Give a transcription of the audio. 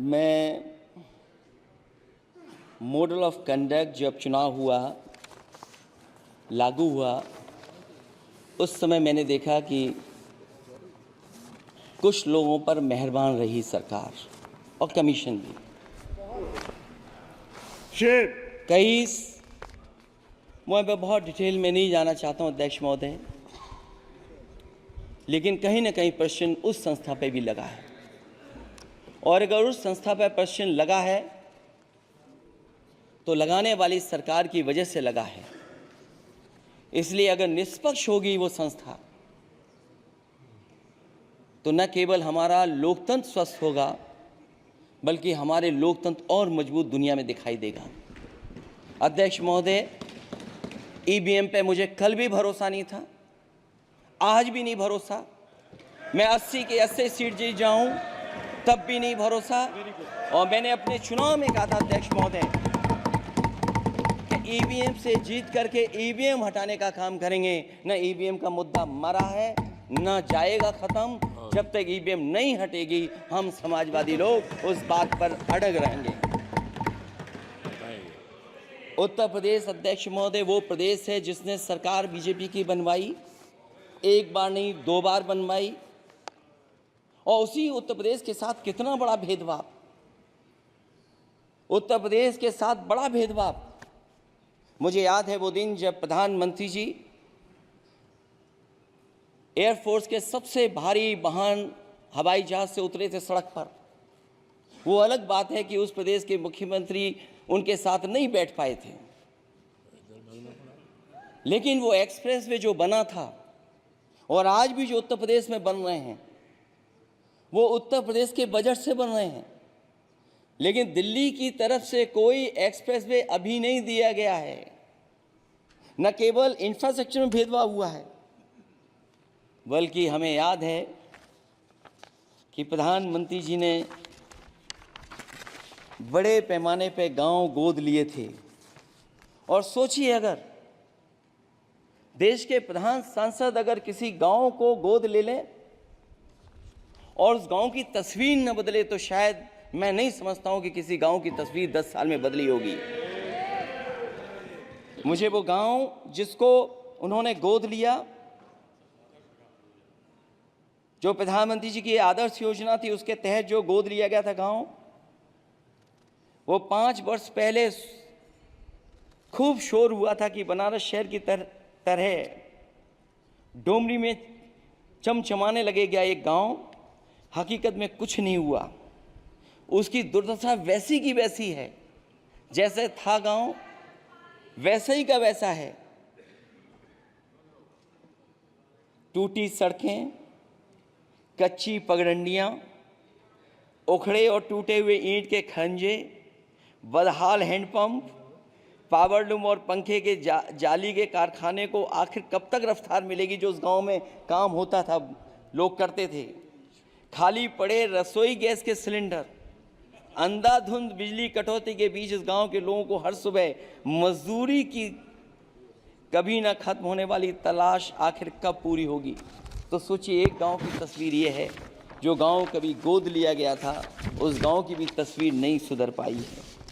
मैं model of conduct जब चुनाव हुआ, लागू हुआ, उस समय मैंने देखा कि कुछ लोगों पर मेहरबान रही सरकार और कमीशन भी। मैं बहुत डिटेल में नहीं जाना चाहता हूं अध्यक्ष महोदय, लेकिन कहीं ना कहीं प्रश्न उस संस्था पे भी लगा है, और अगर उस संस्था पर प्रश्न लगा है तो लगाने वाली सरकार की वजह से लगा है। इसलिए अगर निष्पक्ष होगी वो संस्था तो न केवल हमारा लोकतंत्र स्वस्थ होगा, बल्कि हमारे लोकतंत्र और मजबूत दुनिया में दिखाई देगा। अध्यक्ष महोदय, ईवीएम पे मुझे कल भी भरोसा नहीं था, आज भी नहीं भरोसा। मैं 80 के 80 सीट जीत जाऊं तब भी नहीं भरोसा। और मैंने अपने चुनाव में कहा था अध्यक्ष महोदय कि ईवीएम से जीत करके ईवीएम हटाने का काम करेंगे। न ईवीएम का मुद्दा मरा है, न जाएगा खत्म। जब तक ईवीएम नहीं हटेगी हम समाजवादी लोग उस बात पर अड़ग रहेंगे। उत्तर प्रदेश अध्यक्ष महोदय वो प्रदेश है जिसने सरकार बीजेपी की बनवाई, एक बार नहीं 2 बार बनवाई, और उसी उत्तर प्रदेश के साथ कितना बड़ा भेदभाव, उत्तर प्रदेश के साथ बड़ा भेदभाव। मुझे याद है वो दिन जब प्रधानमंत्री जी एयरफोर्स के सबसे भारी वाहन हवाई जहाज से उतरे थे सड़क पर। वो अलग बात है कि उस प्रदेश के मुख्यमंत्री उनके साथ नहीं बैठ पाए थे, लेकिन वो एक्सप्रेसवे जो बना था और आज भी जो उत्तर प्रदेश में बन रहे हैं वो उत्तर प्रदेश के बजट से बन रहे हैं। लेकिन दिल्ली की तरफ से कोई एक्सप्रेसवे अभी नहीं दिया गया है। न केवल इंफ्रास्ट्रक्चर में भेदभाव हुआ है, बल्कि हमें याद है कि प्रधानमंत्री जी ने बड़े पैमाने पे गांव गोद लिए थे। और सोचिए, अगर देश के प्रधान सांसद अगर किसी गांव को गोद ले लें और उस गांव की तस्वीर न बदले, तो शायद मैं नहीं समझता हूं कि किसी गांव की तस्वीर 10 साल में बदली होगी। मुझे वो गांव जिसको उन्होंने गोद लिया, जो प्रधानमंत्री जी की आदर्श योजना थी उसके तहत जो गोद लिया गया था गांव, वो 5 वर्ष पहले खूब शोर हुआ था कि बनारस शहर की तरह डोमरी में चमचमाने लगेगा एक गांव। हकीकत में कुछ नहीं हुआ। उसकी दुर्दशा वैसी की वैसी है, जैसे था गांव वैसे ही का वैसा है। टूटी सड़कें, कच्ची पगडंडियां, उखड़े और टूटे हुए ईंट के खंजे, बदहाल हैंडपंप, पावरलूम और पंखे के जाली के कारखाने को आखिर कब तक रफ्तार मिलेगी जो उस गांव में काम होता था, लोग करते थे। खाली पड़े रसोई गैस के सिलेंडर, अंधाधुंध बिजली कटौती के बीच इस गांव के लोगों को हर सुबह मजदूरी की कभी ना खत्म होने वाली तलाश आखिर कब पूरी होगी। तो सोचिए, एक गांव की तस्वीर ये है। जो गांव कभी गोद लिया गया था उस गांव की भी तस्वीर नहीं सुधर पाई है।